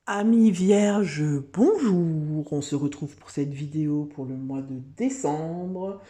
Amis vierges, bonjour! On se retrouve pour cette vidéo pour le mois de décembre.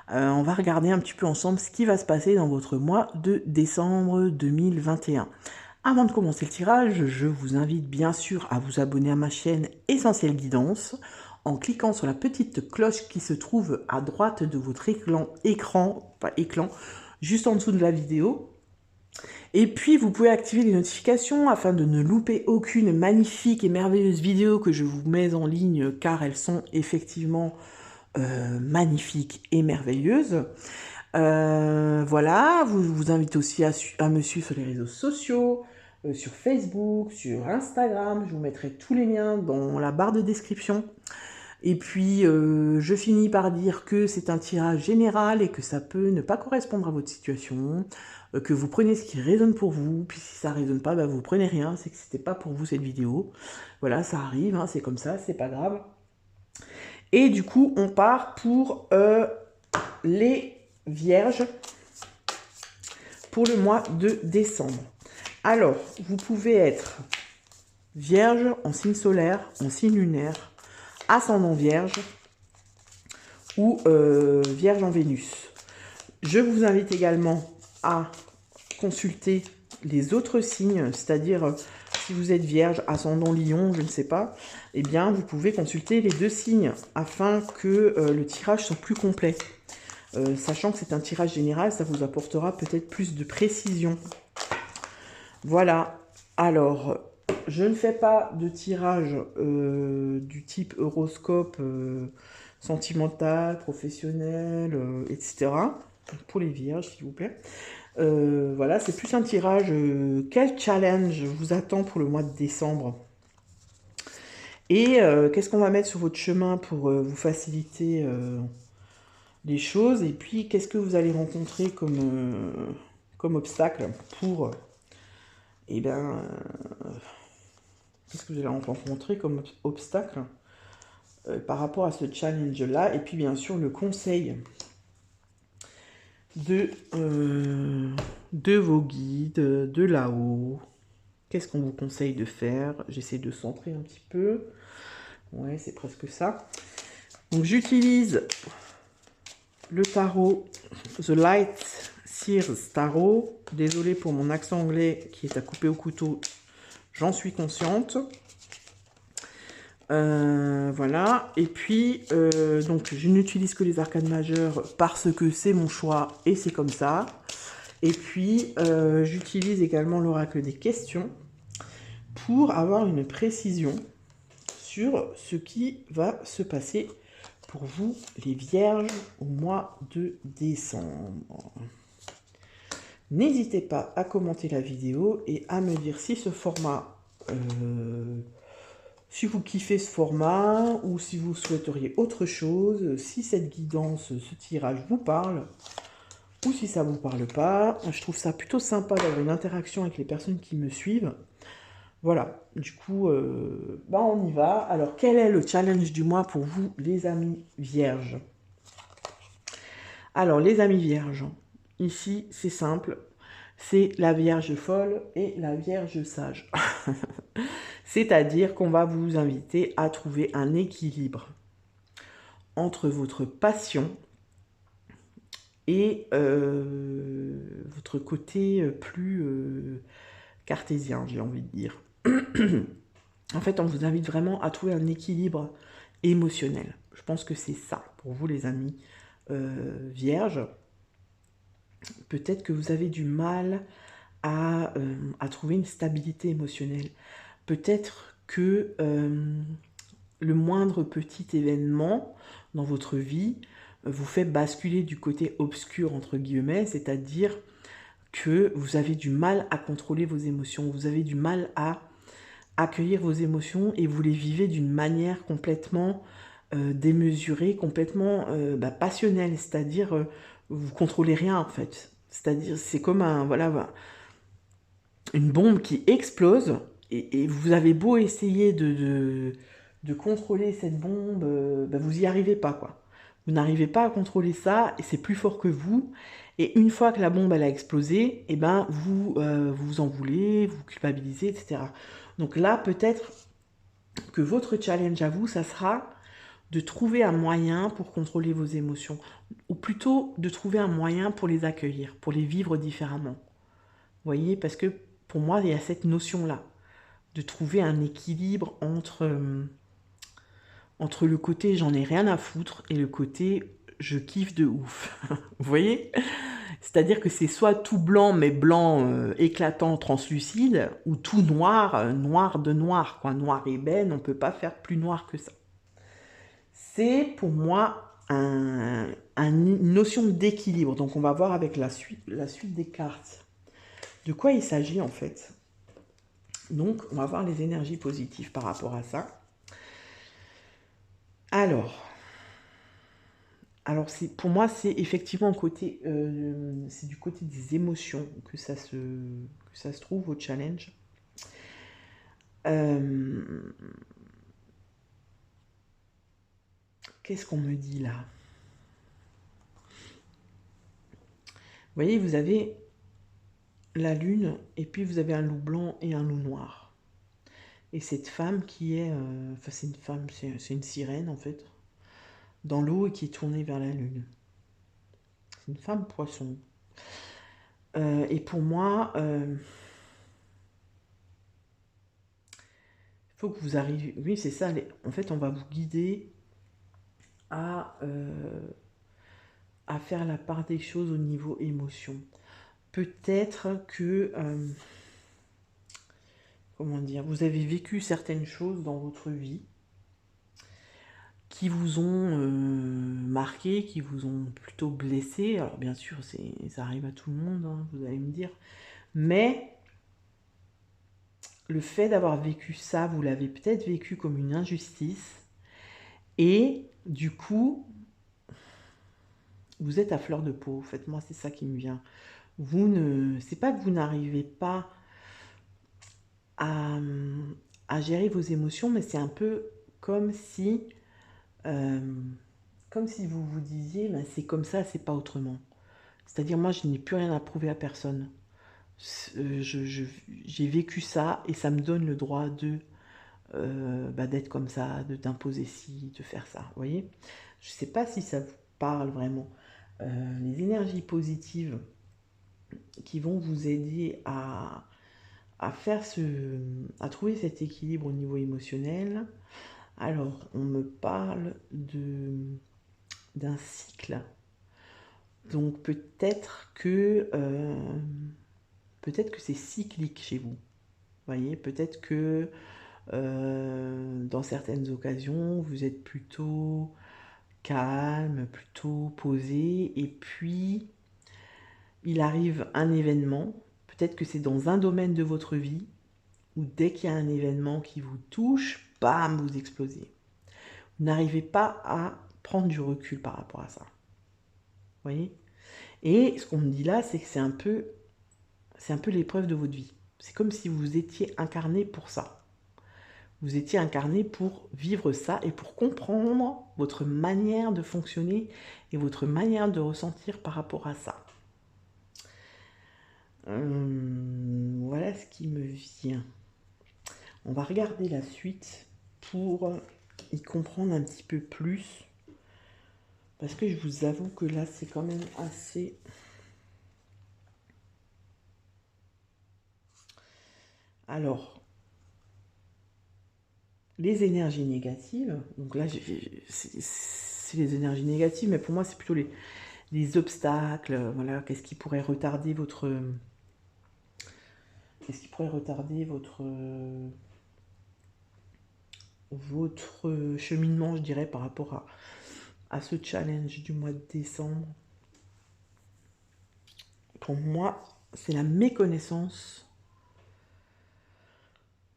On va regarder un petit peu ensemble ce qui va se passer dans votre mois de décembre 2021. Avant de commencer le tirage, je vous invite bien sûr à vous abonner à ma chaîne Essentiel Guidance en cliquant sur la petite cloche qui se trouve à droite de votre écran, juste en dessous de la vidéo. Et puis, vous pouvez activer les notifications afin de ne louper aucune magnifique et merveilleuse vidéo que je vous mets en ligne, car elles sont effectivement magnifiques et merveilleuses. Voilà, vous invite aussi à me suivre sur les réseaux sociaux, sur Facebook, sur Instagram. Je vous mettrai tous les liens dans la barre de description. Et puis, je finis par dire que c'est un tirage général et que ça peut ne pas correspondre à votre situation, que vous prenez ce qui résonne pour vous, puis si ça ne résonne pas, bah, vous prenez rien, c'est que c'était pas pour vous cette vidéo. Voilà, ça arrive, hein, c'est comme ça, c'est pas grave. Et du coup, on part pour les vierges pour le mois de décembre. Alors, vous pouvez être vierge en signe solaire, en signe lunaire, ascendant vierge ou vierge en Vénus. Je vous invite également à consulter les autres signes, c'est-à-dire si vous êtes vierge, ascendant lion, je ne sais pas, eh bien vous pouvez consulter les deux signes afin que le tirage soit plus complet. Sachant que c'est un tirage général, ça vous apportera peut-être plus de précision. Voilà, alors je ne fais pas de tirage du type horoscope sentimental, professionnel, etc. Pour les vierges, s'il vous plaît. Voilà, c'est plus un tirage. Quel challenge vous attend pour le mois de décembre? Et qu'est-ce qu'on va mettre sur votre chemin pour vous faciliter les choses? Et puis, qu'est-ce que vous allez rencontrer comme obstacle pour... Eh bien, qu'est-ce que vous allez rencontrer comme obstacle par rapport à ce challenge-là? Et puis, bien sûr, le conseil de vos guides, de là-haut. Qu'est-ce qu'on vous conseille de faire? J'essaie de centrer un petit peu. Ouais, c'est presque ça. Donc, j'utilise le tarot The Light Sears Tarot. Désolée pour mon accent anglais qui est à couper au couteau. J'en suis consciente. Voilà. Et puis, donc, je n'utilise que les arcanes majeures parce que c'est mon choix et c'est comme ça. Et puis, j'utilise également l'oracle des questions pour avoir une précision sur ce qui va se passer pour vous, les vierges, au mois de décembre. N'hésitez pas à commenter la vidéo et à me dire si ce format, si vous kiffez ce format ou si vous souhaiteriez autre chose, si cette guidance, ce tirage vous parle ou si ça ne vous parle pas. Je trouve ça plutôt sympa d'avoir une interaction avec les personnes qui me suivent. Voilà, du coup, on y va. Alors, quel est le challenge du mois pour vous, les amis vierges? Alors, les amis vierges, ici, c'est simple. C'est la vierge folle et la vierge sage. C'est-à-dire qu'on va vous inviter à trouver un équilibre entre votre passion et votre côté plus cartésien, j'ai envie de dire. En fait, on vous invite vraiment à trouver un équilibre émotionnel. Je pense que c'est ça pour vous, les amis vierges. Peut-être que vous avez du mal à trouver une stabilité émotionnelle. Peut-être que le moindre petit événement dans votre vie vous fait basculer du côté obscur, entre guillemets, c'est-à-dire que vous avez du mal à contrôler vos émotions, vous avez du mal à accueillir vos émotions et vous les vivez d'une manière complètement démesurée, complètement passionnelle, c'est-à-dire vous contrôlez rien en fait. C'est-à-dire c'est comme une bombe qui explose et vous avez beau essayer de contrôler cette bombe, vous n'y arrivez pas quoi. Vous n'arrivez pas à contrôler ça et c'est plus fort que vous. Et une fois que la bombe elle a explosé, vous vous en voulez, vous culpabilisez, etc. Donc là peut-être que votre challenge à vous, ça sera de trouver un moyen pour contrôler vos émotions, ou plutôt de trouver un moyen pour les accueillir, pour les vivre différemment. Vous voyez, parce que pour moi, il y a cette notion-là, de trouver un équilibre entre le côté j'en ai rien à foutre et le côté je kiffe de ouf. Vous voyez? C'est-à-dire que c'est soit tout blanc, mais blanc éclatant, translucide, ou tout noir, noir de noir, quoi, noir ébène, on ne peut pas faire plus noir que ça. C'est pour moi une notion d'équilibre. Donc on va voir avec la suite des cartes de quoi il s'agit en fait. Donc on va voir les énergies positives par rapport à ça. Alors pour moi, c'est effectivement c'est du côté des émotions que ça se trouve au challenge. Qu'est-ce qu'on me dit là? Vous voyez, vous avez la lune et puis vous avez un loup blanc et un loup noir. Et cette femme qui est... Enfin, c'est une femme, c'est une sirène en fait, dans l'eau et qui est tournée vers la lune. C'est une femme poisson. Et pour moi, il faut que vous arriviez... Oui, c'est ça. En fait, on va vous guider à faire la part des choses au niveau émotion. Peut-être que... comment dire, vous avez vécu certaines choses dans votre vie qui vous ont marqué, qui vous ont plutôt blessé. Alors bien sûr, ça arrive à tout le monde, hein, vous allez me dire. Mais le fait d'avoir vécu ça, vous l'avez peut-être vécu comme une injustice. Et du coup, vous êtes à fleur de peau. En fait, moi, c'est ça qui me vient. C'est pas que vous n'arrivez pas à gérer vos émotions, mais c'est un peu comme si vous vous disiez, ben, c'est comme ça, c'est pas autrement. C'est-à-dire, moi, je n'ai plus rien à prouver à personne. J'ai vécu ça et ça me donne le droit d'être comme ça, d'imposer ci, de faire ça. Vous voyez? Je ne sais pas si ça vous parle vraiment. Les énergies positives qui vont vous aider à trouver cet équilibre au niveau émotionnel. Alors, on me parle d'un cycle. Donc peut-être que c'est cyclique chez vous. Vous voyez, peut-être que dans certaines occasions, vous êtes plutôt calme, plutôt posé, et puis il arrive un événement. Peut-être que c'est dans un domaine de votre vie où dès qu'il y a un événement qui vous touche, bam, vous explosez. Vous n'arrivez pas à prendre du recul par rapport à ça. Vous voyez? Et ce qu'on me dit là, c'est que c'est un peu l'épreuve de votre vie. C'est comme si vous étiez incarné pour ça. Vous étiez incarné pour vivre ça et pour comprendre votre manière de fonctionner et votre manière de ressentir par rapport à ça. Voilà ce qui me vient. On va regarder la suite pour y comprendre un petit peu plus. Parce que je vous avoue que là, c'est quand même assez... Alors, les énergies négatives, donc là, c'est les énergies négatives, mais pour moi, c'est plutôt les obstacles, voilà, qu'est-ce qui pourrait retarder votre cheminement, je dirais, par rapport à ce challenge du mois de décembre. Pour moi, c'est la méconnaissance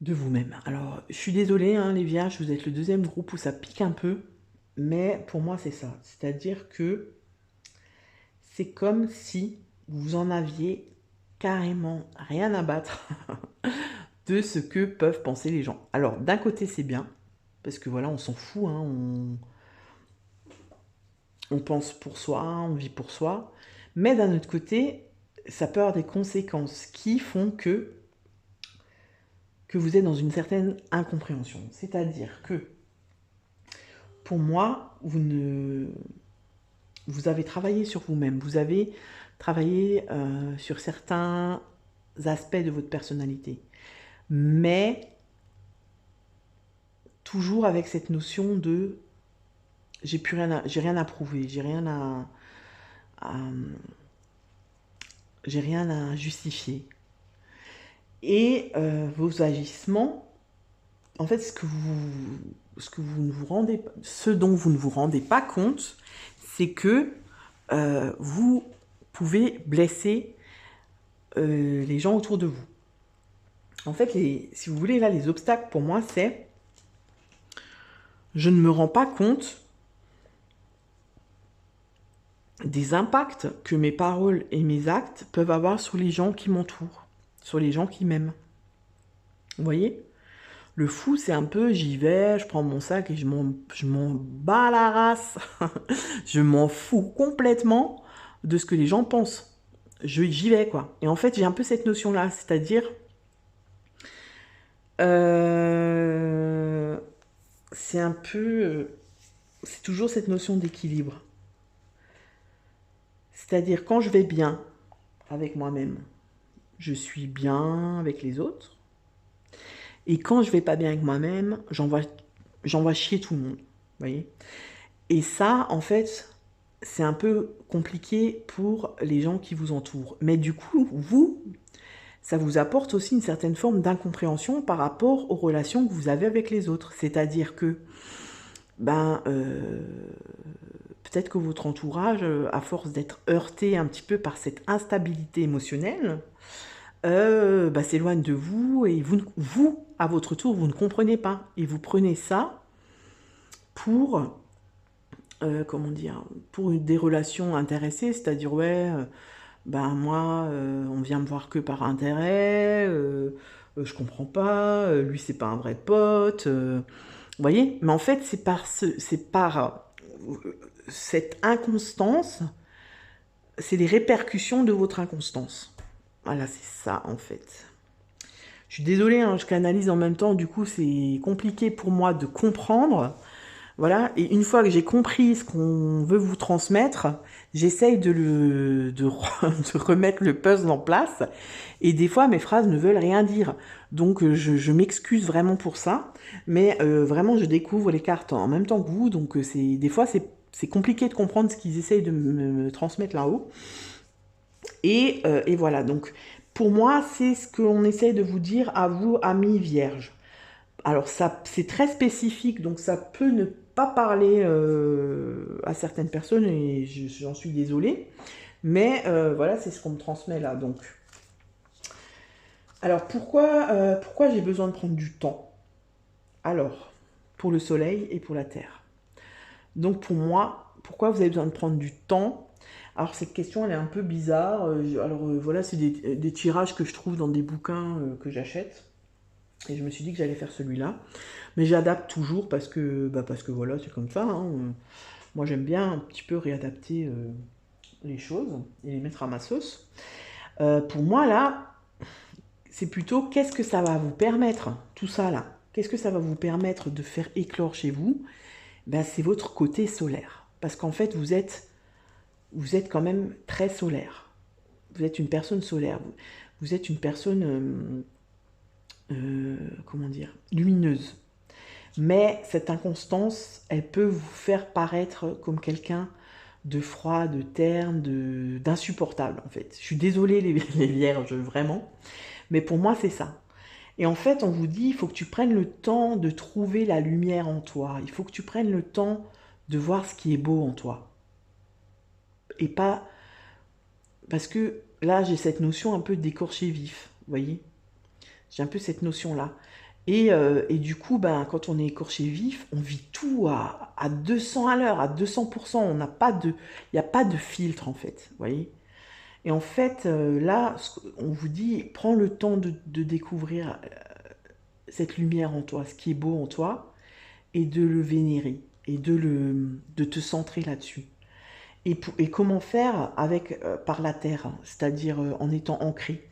de vous-même. Alors, je suis désolée, hein, les vierges, vous êtes le deuxième groupe où ça pique un peu, mais pour moi, c'est ça. C'est-à-dire que c'est comme si vous en aviez carrément rien à battre de ce que peuvent penser les gens. Alors, d'un côté, c'est bien, parce que voilà, on s'en fout, hein, on pense pour soi, on vit pour soi, mais d'un autre côté, ça peut avoir des conséquences qui font que que vous êtes dans une certaine incompréhension. C'est-à-dire que, pour moi, vous avez travaillé sur vous-même, vous avez travaillé sur certains aspects de votre personnalité, mais toujours avec cette notion de j'ai rien à prouver, j'ai rien à justifier. Et vos agissements, en fait, ce dont vous ne vous rendez pas compte, c'est que vous pouvez blesser les gens autour de vous. En fait, si vous voulez, là, les obstacles pour moi, c'est je ne me rends pas compte des impacts que mes paroles et mes actes peuvent avoir sur les gens qui m'entourent, sur les gens qui m'aiment. Vous voyez ? Le fou, c'est un peu, j'y vais, je prends mon sac et je m'en bats la race. Je m'en fous complètement de ce que les gens pensent. J'y vais, quoi. Et en fait, j'ai un peu cette notion-là, c'est-à-dire... c'est un peu... c'est toujours cette notion d'équilibre. C'est-à-dire, quand je vais bien avec moi-même, je suis bien avec les autres. Et quand je vais pas bien avec moi-même, j'envoie chier tout le monde. Vous voyez ? Et ça, en fait, c'est un peu compliqué pour les gens qui vous entourent. Mais du coup, ça vous apporte aussi une certaine forme d'incompréhension par rapport aux relations que vous avez avec les autres. C'est-à-dire que, peut-être que votre entourage, à force d'être heurté un petit peu par cette instabilité émotionnelle, s'éloigne de vous et vous, à votre tour, vous ne comprenez pas. Et vous prenez ça pour, pour des relations intéressées, c'est-à-dire, moi, on vient me voir que par intérêt, je comprends pas, lui, c'est pas un vrai pote, vous voyez ? Mais en fait, c'est par cette inconstance, c'est les répercussions de votre inconstance. Voilà, c'est ça, en fait. Je suis désolée, hein, je canalise en même temps, du coup, c'est compliqué pour moi de comprendre. Voilà, et une fois que j'ai compris ce qu'on veut vous transmettre, j'essaye de remettre le puzzle en place. Et des fois, mes phrases ne veulent rien dire. Donc, je m'excuse vraiment pour ça. Mais vraiment, je découvre les cartes en même temps que vous. Donc, des fois, c'est compliqué de comprendre ce qu'ils essayent de me transmettre là-haut. Et voilà, donc, pour moi, c'est ce qu'on essaye de vous dire à vous, amis vierges. Alors, ça, c'est très spécifique, donc ça peut ne pas parler à certaines personnes, et j'en suis désolée. Mais voilà, c'est ce qu'on me transmet là. Donc, alors, pourquoi j'ai besoin de prendre du temps ? Alors, pour le soleil et pour la terre. Donc, pour moi, pourquoi vous avez besoin de prendre du temps ? Alors, cette question, elle est un peu bizarre. Voilà, c'est des tirages que je trouve dans des bouquins que j'achète. Et je me suis dit que j'allais faire celui-là. Mais j'adapte toujours parce que voilà, c'est comme ça. Hein. Moi, j'aime bien un petit peu réadapter les choses et les mettre à ma sauce. Pour moi, là, c'est plutôt qu'est-ce que ça va vous permettre, tout ça là. Qu'est-ce que ça va vous permettre de faire éclore chez vous ? C'est votre côté solaire. Parce qu'en fait, vous êtes quand même très solaire. Vous êtes une personne solaire. Vous êtes une personne... lumineuse. Mais cette inconstance, elle peut vous faire paraître comme quelqu'un de froid, de terne, d'insupportable, en fait. Je suis désolée, les vierges, vraiment. Mais pour moi, c'est ça. Et en fait, on vous dit, il faut que tu prennes le temps de trouver la lumière en toi. Il faut que tu prennes le temps de voir ce qui est beau en toi. Et pas... Parce que là, j'ai cette notion un peu d'écorché vif, vous voyez ? J'ai un peu cette notion-là. Et du coup, quand on est écorché vif, on vit tout à 200 à l'heure, à 200%. Il n'y a pas de filtre, en fait. Vous voyez ? Et en fait, là, on vous dit, prends le temps de découvrir cette lumière en toi, ce qui est beau en toi, et de le vénérer, et de te centrer là-dessus. Et comment faire par la terre, c'est-à-dire en étant ancré,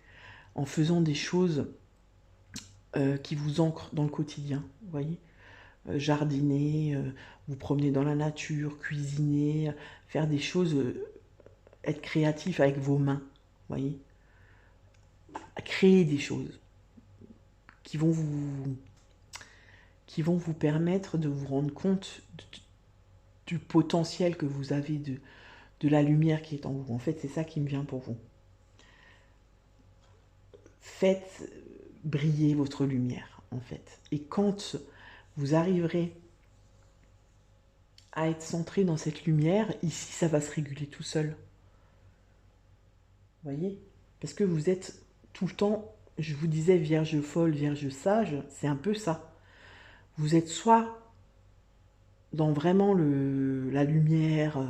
en faisant des choses qui vous ancre dans le quotidien, vous voyez. Jardiner, vous promener dans la nature, cuisiner, faire des choses, être créatif avec vos mains, vous voyez. Créer des choses qui vont vous permettre de vous rendre compte du potentiel que vous avez, de la lumière qui est en vous. En fait, c'est ça qui me vient pour vous. Faites briller votre lumière, en fait. Et quand vous arriverez à être centré dans cette lumière, ici, ça va se réguler tout seul. Vous voyez? Parce que vous êtes tout le temps, je vous disais vierge folle, vierge sage, c'est un peu ça. Vous êtes soit dans vraiment la lumière,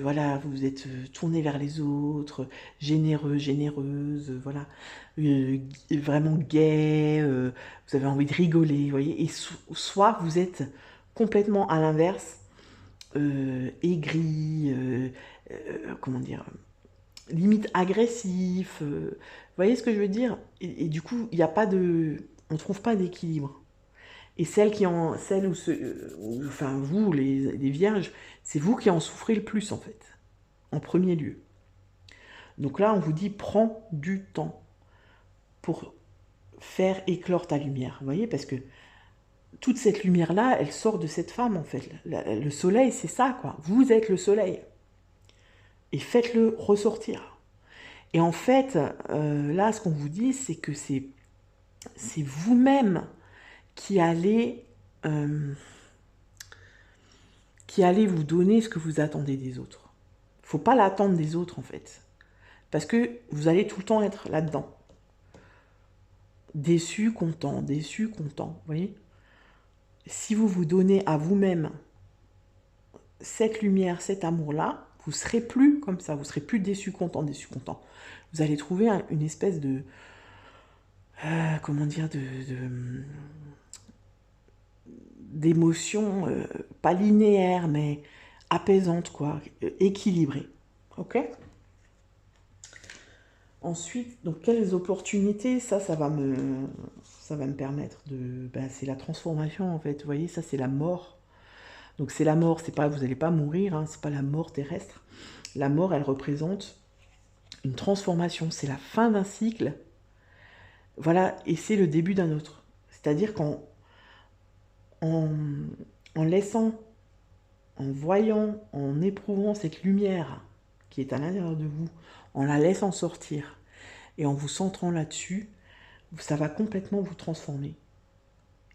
voilà, vous êtes tourné vers les autres, généreux, généreuse, voilà, vraiment gai, vous avez envie de rigoler, vous voyez, et soit vous êtes complètement à l'inverse, aigri, comment dire, limite agressif, vous voyez ce que je veux dire, et du coup, il n'y a pas on ne trouve pas d'équilibre. Et enfin vous, les vierges, c'est vous qui en souffrez le plus en fait, en premier lieu. Donc là, on vous dit, prends du temps pour faire éclore ta lumière, vous voyez, parce que toute cette lumière-là, elle sort de cette femme en fait. Le soleil, c'est ça quoi, vous êtes le soleil. Et faites-le ressortir. Et en fait, là, ce qu'on vous dit, c'est que c'est vous-même qui allez vous donner ce que vous attendez des autres. Il ne faut pas l'attendre des autres, en fait. Parce que vous allez tout le temps être là-dedans. Déçu, content, vous voyez? Si vous vous donnez à vous-même cette lumière, cet amour-là, vous ne serez plus comme ça, vous ne serez plus déçu, content. Vous allez trouver une espèce de... comment dire, d'émotion, pas linéaire, mais apaisante, quoi, équilibrée. Ok? Ensuite, donc quelles opportunités, ça va me permettre de... Ben, c'est la transformation, en fait. Vous voyez, ça, c'est la mort. Donc c'est la mort, c'est pas, vous n'allez pas mourir, hein, c'est pas la mort terrestre. La mort, elle représente une transformation, c'est la fin d'un cycle. Voilà, et c'est le début d'un autre. C'est-à-dire qu'en laissant, en voyant, en éprouvant cette lumière qui est à l'intérieur de vous, en la laissant sortir et en vous centrant là-dessus, ça va complètement vous transformer.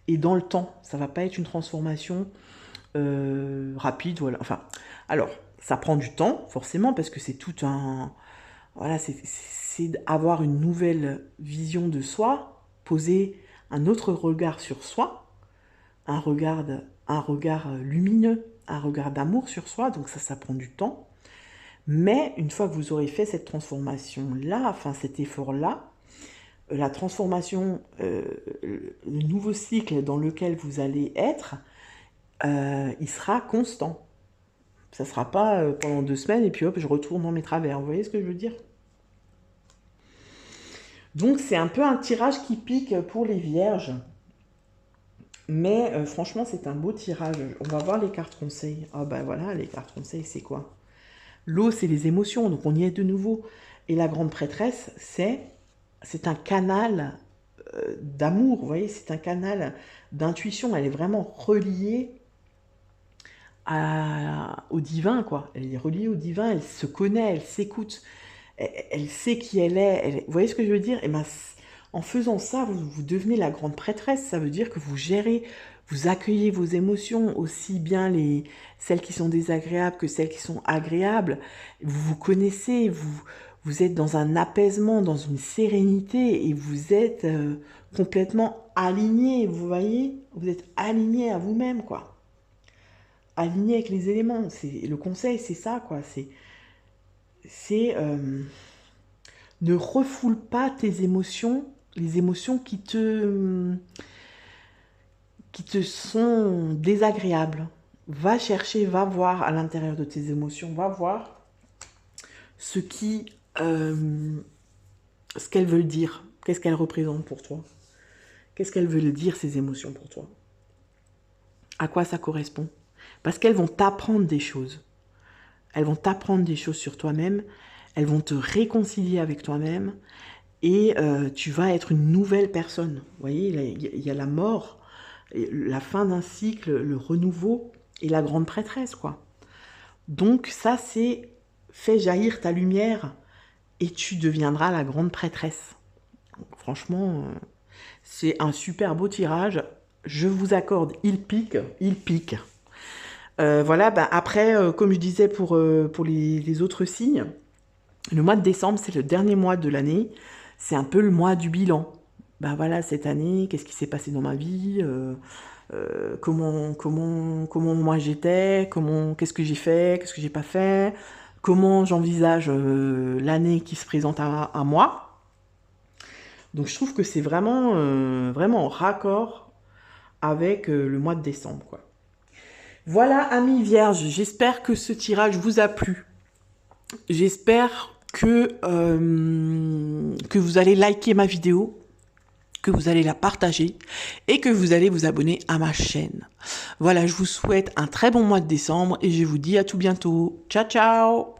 Et dans le temps, ça va pas être une transformation rapide, voilà. Enfin, alors, ça prend du temps, forcément, parce que c'est tout un... Voilà, c'est avoir une nouvelle vision de soi, poser un autre regard sur soi, un regard lumineux, un regard d'amour sur soi, donc ça prend du temps. Mais une fois que vous aurez fait cette transformation-là, enfin cet effort-là, la transformation, le nouveau cycle dans lequel vous allez être, il sera constant. Ça ne sera pas pendant 2 semaines et puis hop, je retourne dans mes travers. Vous voyez ce que je veux dire? Donc c'est un peu un tirage qui pique pour les vierges. Mais franchement, c'est un beau tirage. On va voir les cartes conseils. Ah ben voilà, les cartes conseils, c'est quoi? L'eau, c'est les émotions, donc on y est de nouveau. Et la grande prêtresse, c'est un canal d'amour, vous voyez, c'est un canal d'intuition. Elle est vraiment reliée au divin, quoi. Elle est reliée au divin, elle se connaît, elle s'écoute, elle sait qui elle est. Vous voyez ce que je veux dire? Et ben, en faisant ça, vous devenez la grande prêtresse. Ça veut dire que vous gérez, vous accueillez vos émotions, aussi bien celles qui sont désagréables que celles qui sont agréables. Vous vous connaissez, vous êtes dans un apaisement, dans une sérénité, et vous êtes complètement aligné, vous voyez? Vous êtes aligné à vous-même, quoi. Aligné avec les éléments. Le conseil, c'est ça, quoi. Ne refoule pas tes émotions, les émotions qui te sont désagréables. Va chercher, va voir à l'intérieur de tes émotions, va voir ce qu'elles veulent dire, qu'est-ce qu'elles représentent pour toi. Qu'est-ce qu'elles veulent dire, ces émotions, pour toi? À quoi ça correspond? Parce qu'elles vont t'apprendre des choses. Elles vont t'apprendre des choses sur toi-même. Elles vont te réconcilier avec toi-même. Et tu vas être une nouvelle personne. Vous voyez, il y a la mort, la fin d'un cycle, le renouveau et la grande prêtresse, quoi. Donc ça, c'est fais jaillir ta lumière et tu deviendras la grande prêtresse. Donc, franchement, c'est un super beau tirage. Je vous accorde, il pique, il pique. Voilà, bah après, comme je disais pour les autres signes, le mois de décembre, c'est le dernier mois de l'année. C'est un peu le mois du bilan. Ben voilà, cette année, qu'est-ce qui s'est passé dans ma vie, comment moi j'étais, qu'est-ce que j'ai fait, qu'est-ce que j'ai pas fait, comment j'envisage l'année qui se présente à moi. Donc je trouve que c'est vraiment, vraiment en raccord avec le mois de décembre, quoi. Voilà, amis vierges, j'espère que ce tirage vous a plu. J'espère que vous allez liker ma vidéo, que vous allez la partager et que vous allez vous abonner à ma chaîne. Voilà, je vous souhaite un très bon mois de décembre et je vous dis à tout bientôt. Ciao, ciao!